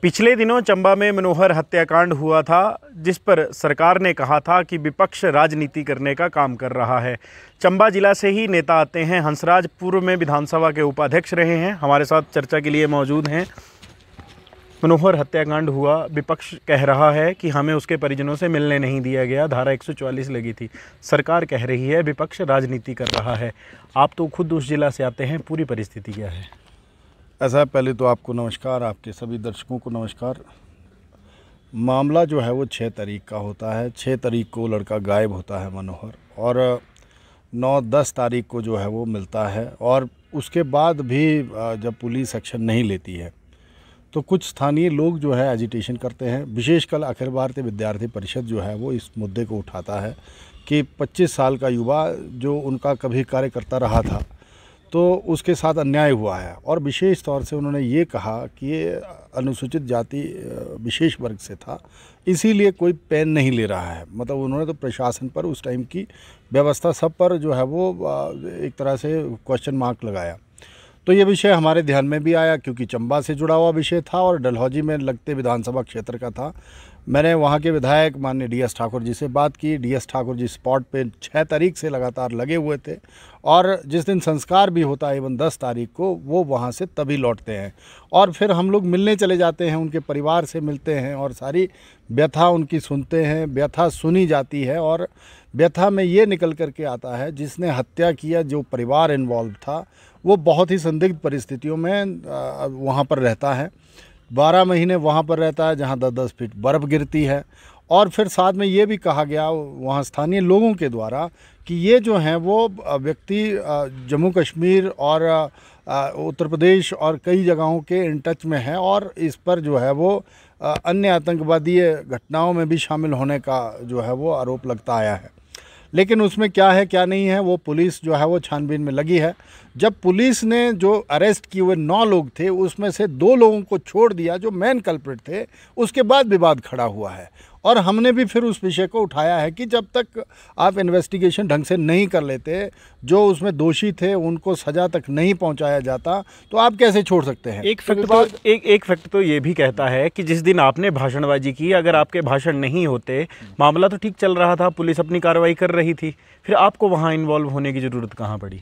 पिछले दिनों चंबा में मनोहर हत्याकांड हुआ था, जिस पर सरकार ने कहा था कि विपक्ष राजनीति करने का काम कर रहा है। चंबा जिला से ही नेता आते हैं। हंसराज पूर्व में विधानसभा के उपाध्यक्ष रहे हैं, हमारे साथ चर्चा के लिए मौजूद हैं। मनोहर हत्याकांड हुआ, विपक्ष कह रहा है कि हमें उसके परिजनों से मिलने नहीं दिया गया, धारा 144 लगी थी। सरकार कह रही है विपक्ष राजनीति कर रहा है। आप तो खुद उस जिला से आते हैं, पूरी परिस्थिति क्या है? ऐसा, पहले तो आपको नमस्कार, आपके सभी दर्शकों को नमस्कार। मामला जो है वो 6 तारीख का होता है। 6 तारीख को लड़का गायब होता है मनोहर, और 9-10 तारीख को जो है वो मिलता है। और उसके बाद भी जब पुलिस एक्शन नहीं लेती है तो कुछ स्थानीय लोग जो है एजिटेशन करते हैं। विशेषकर अखिल भारतीय विद्यार्थी परिषद जो है वो इस मुद्दे को उठाता है कि 25 साल का युवा जो उनका कभी कार्यकर्ता रहा था तो उसके साथ अन्याय हुआ है। और विशेष तौर से उन्होंने ये कहा कि ये अनुसूचित जाति विशेष वर्ग से था, इसीलिए कोई पेन नहीं ले रहा है। मतलब उन्होंने तो प्रशासन पर, उस टाइम की व्यवस्था सब पर जो है वो एक तरह से क्वेश्चन मार्क लगाया। तो ये विषय हमारे ध्यान में भी आया, क्योंकि चंबा से जुड़ा हुआ विषय था और डलहौजी में लगते विधानसभा क्षेत्र का था। मैंने वहाँ के विधायक माननीय DS ठाकुर जी से बात की। DS ठाकुर जी स्पॉट पे 6 तारीख से लगातार लगे हुए थे, और जिस दिन संस्कार भी होता है इवन 10 तारीख को, वो वहाँ से तभी लौटते हैं। और फिर हम लोग मिलने चले जाते हैं, उनके परिवार से मिलते हैं और सारी व्यथा उनकी सुनते हैं। व्यथा सुनी जाती है और व्यथा में ये निकल कर के आता है जिसने हत्या किया, जो परिवार इन्वॉल्व था, वो बहुत ही संदिग्ध परिस्थितियों में वहाँ पर रहता है। 12 महीने वहाँ पर रहता है, जहाँ 10-10 फीट बर्फ़ गिरती है। और फिर साथ में ये भी कहा गया वहाँ स्थानीय लोगों के द्वारा कि ये जो हैं वो व्यक्ति जम्मू कश्मीर और उत्तर प्रदेश और कई जगहों के इन टच में है, और इस पर जो है वो अन्य आतंकवादी घटनाओं में भी शामिल होने का जो है वो आरोप लगता आया है। लेकिन उसमें क्या है क्या नहीं है, वो पुलिस जो है वो छानबीन में लगी है। जब पुलिस ने जो अरेस्ट किए हुए 9 लोग थे, उसमें से 2 लोगों को छोड़ दिया जो मेन कल्प्रिट थे, उसके बाद विवाद खड़ा हुआ है। और हमने भी फिर उस विषय को उठाया है कि जब तक आप इन्वेस्टिगेशन ढंग से नहीं कर लेते, जो उसमें दोषी थे उनको सज़ा तक नहीं पहुंचाया जाता, तो आप कैसे छोड़ सकते हैं? एक फैक्ट तो ये भी कहता है कि जिस दिन आपने भाषणबाजी की, अगर आपके भाषण नहीं होते, मामला तो ठीक चल रहा था, पुलिस अपनी कार्रवाई कर रही थी, फिर आपको वहाँ इन्वॉल्व होने की ज़रूरत कहाँ पड़ी?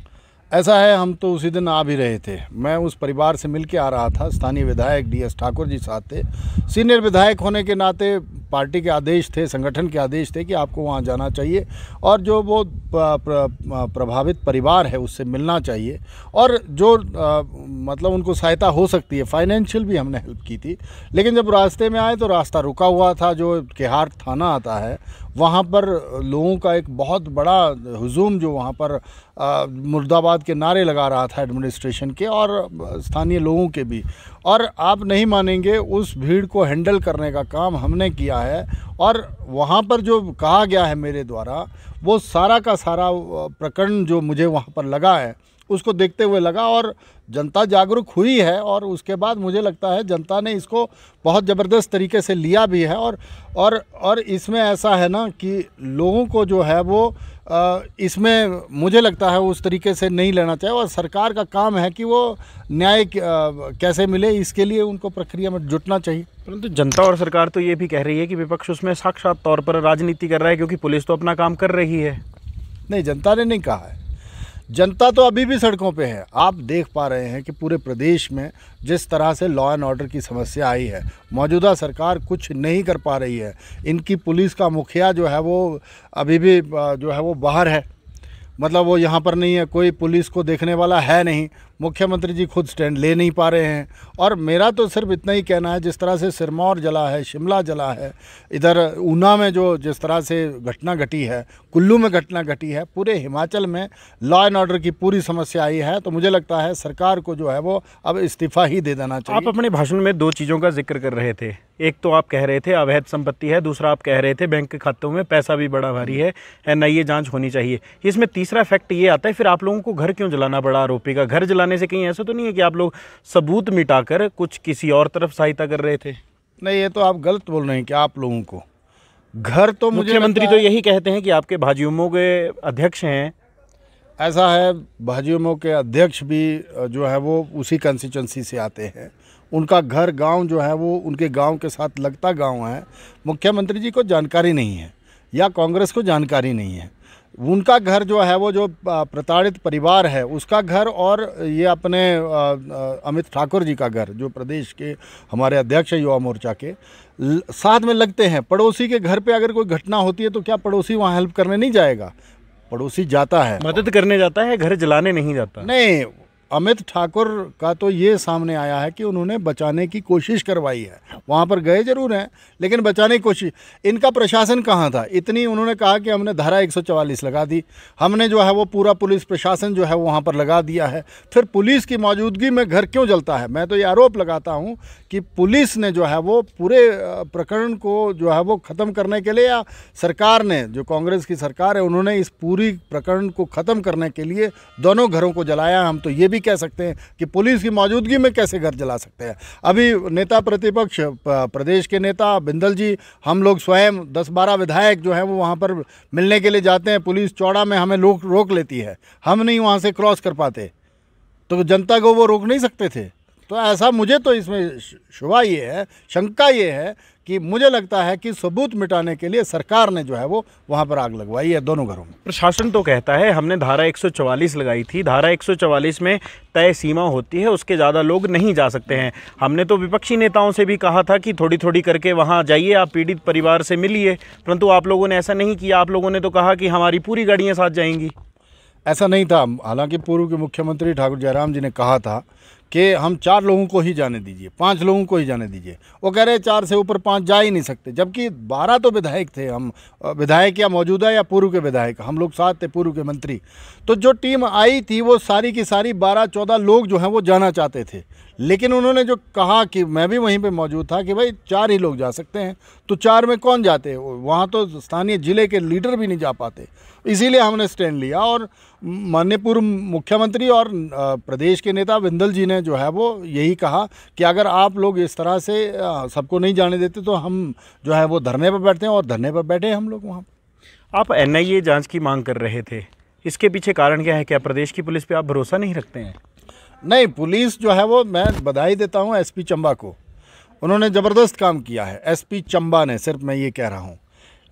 ऐसा है, हम तो उसी दिन आ भी रहे थे। मैं उस परिवार से मिल के आ रहा था। स्थानीय विधायक DS ठाकुर जी साथ थे। सीनियर विधायक होने के नाते पार्टी के आदेश थे, संगठन के आदेश थे कि आपको वहाँ जाना चाहिए और जो वो प्रभावित परिवार है उससे मिलना चाहिए, और जो मतलब उनको सहायता हो सकती है, फाइनेंशियल भी हमने हेल्प की थी। लेकिन जब रास्ते में आए तो रास्ता रुका हुआ था। जो केहार थाना आता है, वहाँ पर लोगों का एक बहुत बड़ा हुजूम जो वहाँ पर मुर्दाबाद के नारे लगा रहा था एडमिनिस्ट्रेशन के और स्थानीय लोगों के भी। और आप नहीं मानेंगे, उस भीड़ को हैंडल करने का काम हमने किया है। और वहाँ पर जो कहा गया है मेरे द्वारा, वो सारा का सारा प्रकरण जो मुझे वहाँ पर लगा है, उसको देखते हुए लगा, और जनता जागरूक हुई है। और उसके बाद मुझे लगता है जनता ने इसको बहुत ज़बरदस्त तरीके से लिया भी है। और इसमें ऐसा है ना कि लोगों को जो है वो इसमें मुझे लगता है उस तरीके से नहीं लेना चाहिए, और सरकार का काम है कि वो न्याय कैसे मिले, इसके लिए उनको प्रक्रिया में जुटना चाहिए। परंतु जनता और सरकार तो ये भी कह रही है कि विपक्ष उसमें साक्षात तौर पर राजनीति कर रहा है, क्योंकि पुलिस तो अपना काम कर रही है। नहीं, जनता ने नहीं कहा है। जनता तो अभी भी सड़कों पे है। आप देख पा रहे हैं कि पूरे प्रदेश में जिस तरह से लॉ एंड ऑर्डर की समस्या आई है, मौजूदा सरकार कुछ नहीं कर पा रही है। इनकी पुलिस का मुखिया जो है वो अभी भी जो है वो बाहर है, मतलब वो यहाँ पर नहीं है, कोई पुलिस को देखने वाला है नहीं। मुख्यमंत्री जी खुद स्टैंड ले नहीं पा रहे हैं। और मेरा तो सिर्फ इतना ही कहना है, जिस तरह से सिरमौर जला है, शिमला जला है, इधर ऊना में जो जिस तरह से घटना घटी है, कुल्लू में घटना घटी है, पूरे हिमाचल में लॉ एंड ऑर्डर की पूरी समस्या आई है। तो मुझे लगता है सरकार को जो है वो अब इस्तीफा ही दे देना चाहिए। आप अपने भाषण में 2 चीज़ों का जिक्र कर रहे थे। एक तो आप कह रहे थे अवैध संपत्ति है, दूसरा आप कह रहे थे बैंक के खातों में पैसा भी बड़ा भारी है, NIA जांच होनी चाहिए। इसमें तीसरा फैक्ट ये आता है, फिर आप लोगों को घर क्यों जलाना पड़ा? आरोपी का घर जलाने से कहीं ऐसा तो नहीं है कि आप लोग सबूत मिटाकर कुछ किसी और तरफ सहायता कर रहे थे? नहीं, ये तो आप गलत बोल रहे हैं कि आप लोगों को घर तो मुख्यमंत्री तो यही कहते हैं कि आपके भाजयुमो के अध्यक्ष हैं। ऐसा है, भाजयुमो के अध्यक्ष भी जो है वो उसी कंस्टिट्यूंसी से आते हैं। उनका घर गांव जो है वो उनके गांव के साथ लगता गांव है, मुख्यमंत्री जी को जानकारी नहीं है या कांग्रेस को जानकारी नहीं है। उनका घर जो है वो जो प्रताड़ित परिवार है उसका घर और ये अपने अमित ठाकुर जी का घर जो प्रदेश के हमारे अध्यक्ष युवा मोर्चा के साथ में लगते हैं। पड़ोसी के घर पे अगर कोई घटना होती है तो क्या पड़ोसी वहाँ हेल्प करने नहीं जाएगा? पड़ोसी जाता है, मदद करने जाता है, घर जलाने नहीं जाता। नहीं, अमित ठाकुर का तो ये सामने आया है कि उन्होंने बचाने की कोशिश करवाई है, वहाँ पर गए जरूर हैं लेकिन बचाने की कोशिश। इनका प्रशासन कहाँ था? इतनी उन्होंने कहा कि हमने धारा 144 लगा दी, हमने जो है वो पूरा पुलिस प्रशासन जो है वो वहाँ पर लगा दिया है। फिर पुलिस की मौजूदगी में घर क्यों जलता है? मैं तो ये आरोप लगाता हूँ कि पुलिस ने जो है वो पूरे प्रकरण को जो है वो ख़त्म करने के लिए या सरकार ने, जो कांग्रेस की सरकार है, उन्होंने इस पूरी प्रकरण को ख़त्म करने के लिए दोनों घरों को जलाया। हम तो ये भी कह सकते हैं कि पुलिस की मौजूदगी में कैसे घर जला सकते हैं। अभी नेता प्रतिपक्ष प्रदेश के नेता बिंदल जी, हम लोग स्वयं 10-12 विधायक जो हैं वो वहाँ पर मिलने के लिए जाते हैं, पुलिस चौड़ा में हमें रोक लेती है, हम नहीं वहाँ से क्रॉस कर पाते, तो जनता को वो रोक नहीं सकते थे। तो ऐसा मुझे तो इसमें शुबा ये है, शंका ये है कि मुझे लगता है कि सबूत मिटाने के लिए सरकार ने जो है वो वहाँ पर आग लगवाई है दोनों घरों में। प्रशासन तो कहता है हमने धारा 144 लगाई थी, धारा 144 में तय सीमा होती है, उसके ज़्यादा लोग नहीं जा सकते हैं। हमने तो विपक्षी नेताओं से भी कहा था कि थोड़ी थोड़ी करके वहाँ जाइए, आप पीड़ित परिवार से मिलिए, परंतु आप लोगों ने ऐसा नहीं किया। आप लोगों ने तो कहा कि हमारी पूरी गाड़ियाँ साथ जाएंगी। ऐसा नहीं था। हालांकि पूर्व के मुख्यमंत्री ठाकुर जयराम जी ने कहा था कि हम 4 लोगों को ही जाने दीजिए, 5 लोगों को ही जाने दीजिए। वो कह रहे 4 से ऊपर 5 जा ही नहीं सकते, जबकि 12 तो विधायक थे, हम विधायक या मौजूदा या पूर्व के विधायक, हम लोग साथ थे, पूर्व के मंत्री। तो जो टीम आई थी वो सारी की सारी 12-14 लोग जो हैं वो जाना चाहते थे, लेकिन उन्होंने जो कहा कि मैं भी वहीं पे मौजूद था कि भाई 4 ही लोग जा सकते हैं, तो 4 में कौन जाते? वहाँ तो स्थानीय जिले के लीडर भी नहीं जा पाते। इसीलिए हमने स्टैंड लिया और माननीय पूर्व मुख्यमंत्री और प्रदेश के नेता बिंदल जी ने जो है वो यही कहा कि अगर आप लोग इस तरह से सबको नहीं जाने देते तो हम जो है वो धरने पर बैठते हैं, और धरने पर बैठे हम लोग वहाँ। आप NIA जांच की मांग कर रहे थे, इसके पीछे कारण क्या है? क्या प्रदेश की पुलिस पे आप भरोसा नहीं रखते हैं? नहीं, पुलिस जो है वो, मैं बधाई देता हूँ SP चंबा को, उन्होंने ज़बरदस्त काम किया है, SP चंबा ने, सिर्फ मैं ये कह रहा हूँ।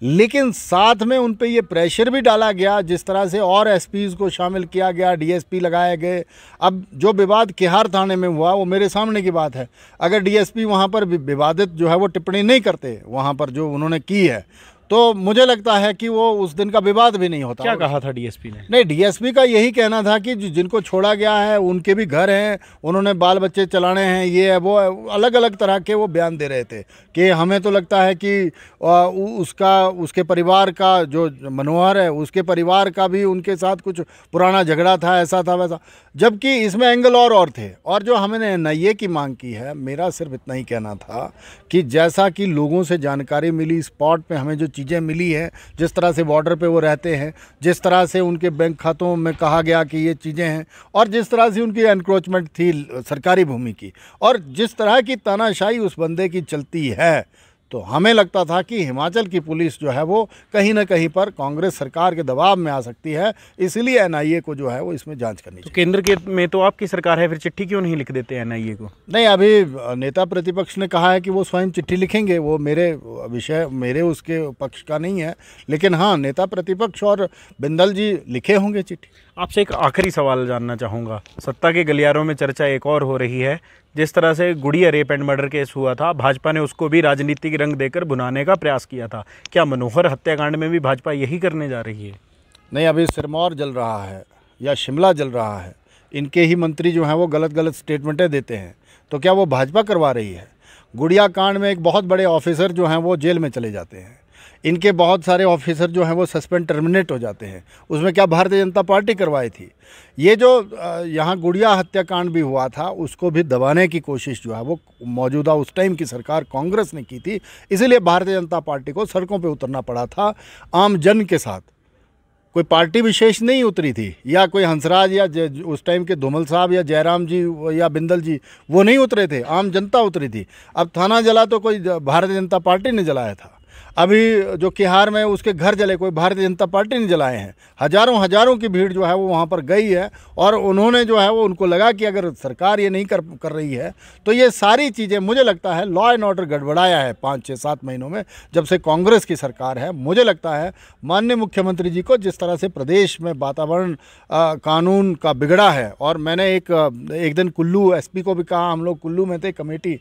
लेकिन साथ में उन पे ये प्रेशर भी डाला गया, जिस तरह से और SPs को शामिल किया गया, DSP लगाए गए। अब जो विवाद किहार थाने में हुआ वो मेरे सामने की बात है। अगर DSP वहाँ पर विवादित जो है वो टिप्पणी नहीं करते वहाँ पर जो उन्होंने की है, तो मुझे लगता है कि वो उस दिन का विवाद भी नहीं होता। क्या कहा था DSP ने? नहीं, DSP का यही कहना था कि जिनको छोड़ा गया है उनके भी घर हैं, उन्होंने बाल बच्चे चलाने हैं, ये है वो है, अलग अलग तरह के वो बयान दे रहे थे कि हमें तो लगता है कि उसके परिवार का जो मनोहर है उसके परिवार का भी उनके साथ कुछ पुराना झगड़ा था, ऐसा था वैसा, जबकि इसमें एंगल और थे। और जो हमने NIA की मांग की है, मेरा सिर्फ इतना ही कहना था कि जैसा कि लोगों से जानकारी मिली, स्पॉट पे हमें जो चीज़ें मिली हैं, जिस तरह से बॉर्डर पे वो रहते हैं, जिस तरह से उनके बैंक खातों में कहा गया कि ये चीज़ें हैं, और जिस तरह से उनकी एनक्रोचमेंट थी सरकारी भूमि की, और जिस तरह की तानाशाही उस बंदे की चलती है, तो हमें लगता था कि हिमाचल की पुलिस जो है वो कहीं ना कहीं पर कांग्रेस सरकार के दबाव में आ सकती है, इसलिए NIA को जो है वो इसमें जांच करनी चाहिए। तो केंद्र के में तो आपकी सरकार है, फिर चिट्ठी क्यों नहीं लिख देते NIA को? नहीं, अभी नेता प्रतिपक्ष ने कहा है कि वो स्वयं चिट्ठी लिखेंगे, वो मेरे उसके पक्ष का नहीं है, लेकिन हाँ, नेता प्रतिपक्ष और बिंदल जी लिखे होंगे चिट्ठी। आपसे एक आखिरी सवाल जानना चाहूँगा। सत्ता के गलियारों में चर्चा एक और हो रही है, जिस तरह से गुड़िया रेप एंड मर्डर केस हुआ था, भाजपा ने उसको भी राजनीतिक रंग देकर भुनाने का प्रयास किया था। क्या मनोहर हत्याकांड में भी भाजपा यही करने जा रही है? नहीं, अभी सिरमौर जल रहा है या शिमला जल रहा है, इनके ही मंत्री जो हैं वो गलत स्टेटमेंटें देते हैं, तो क्या वो भाजपा करवा रही है? गुड़िया कांड में एक बहुत बड़े ऑफिसर जो हैं वो जेल में चले जाते हैं, इनके बहुत सारे ऑफिसर जो हैं वो सस्पेंड टर्मिनेट हो जाते हैं, उसमें क्या भारतीय जनता पार्टी करवाई थी? ये जो यहाँ गुड़िया हत्याकांड भी हुआ था, उसको भी दबाने की कोशिश जो है वो मौजूदा उस टाइम की सरकार कांग्रेस ने की थी, इसीलिए भारतीय जनता पार्टी को सड़कों पे उतरना पड़ा था आम जन के साथ। कोई पार्टी विशेष नहीं उतरी थी, या कोई हंसराज या उस टाइम के धूमल साहब या जयराम जी या बिंदल जी वो नहीं उतरे थे, आम जनता उतरी थी। अब थाना जला तो कोई भारतीय जनता पार्टी ने जलाया था। अभी जो किहार में उसके घर जले, कोई भारतीय जनता पार्टी ने जलाए हैं। हजारों की भीड़ जो है वो वहाँ पर गई है और उन्होंने जो है वो उनको लगा कि अगर सरकार ये नहीं कर रही है तो ये सारी चीज़ें, मुझे लगता है लॉ एंड ऑर्डर गड़बड़ाया है 5-6-7 महीनों में जब से कांग्रेस की सरकार है। मुझे लगता है माननीय मुख्यमंत्री जी को जिस तरह से प्रदेश में वातावरण कानून का बिगड़ा है, और मैंने एक दिन कुल्लू एसपी को भी कहा, हम लोग कुल्लू में थे, कमेटी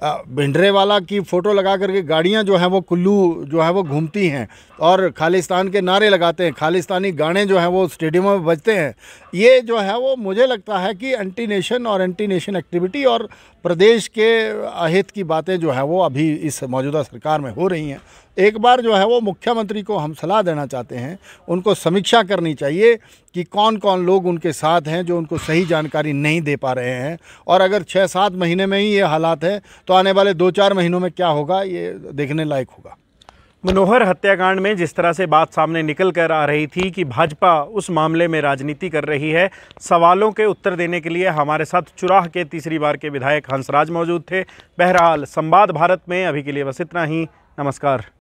भिंडरेवाला की फ़ोटो लगा करके गाड़ियाँ जो हैं वो कुल्लू जो है वो घूमती हैं और खालिस्तान के नारे लगाते हैं, खालिस्तानी गाने जो हैं वो स्टेडियमों में बजते हैं। ये जो है वो मुझे लगता है कि एंटी नेशन एक्टिविटी और प्रदेश के अहित की बातें जो है वो अभी इस मौजूदा सरकार में हो रही हैं। एक बार जो है वो मुख्यमंत्री को हम सलाह देना चाहते हैं, उनको समीक्षा करनी चाहिए कि कौन कौन लोग उनके साथ हैं जो उनको सही जानकारी नहीं दे पा रहे हैं, और अगर 6-7 महीने में ही ये हालात है तो आने वाले 2-4 महीनों में क्या होगा ये देखने लायक होगा। मनोहर हत्याकांड में जिस तरह से बात सामने निकल कर आ रही थी कि भाजपा उस मामले में राजनीति कर रही है, सवालों के उत्तर देने के लिए हमारे साथ चुराह के तीसरी बार के विधायक हंसराज मौजूद थे। बहरहाल संवाद भारत में अभी के लिए बस इतना ही। नमस्कार।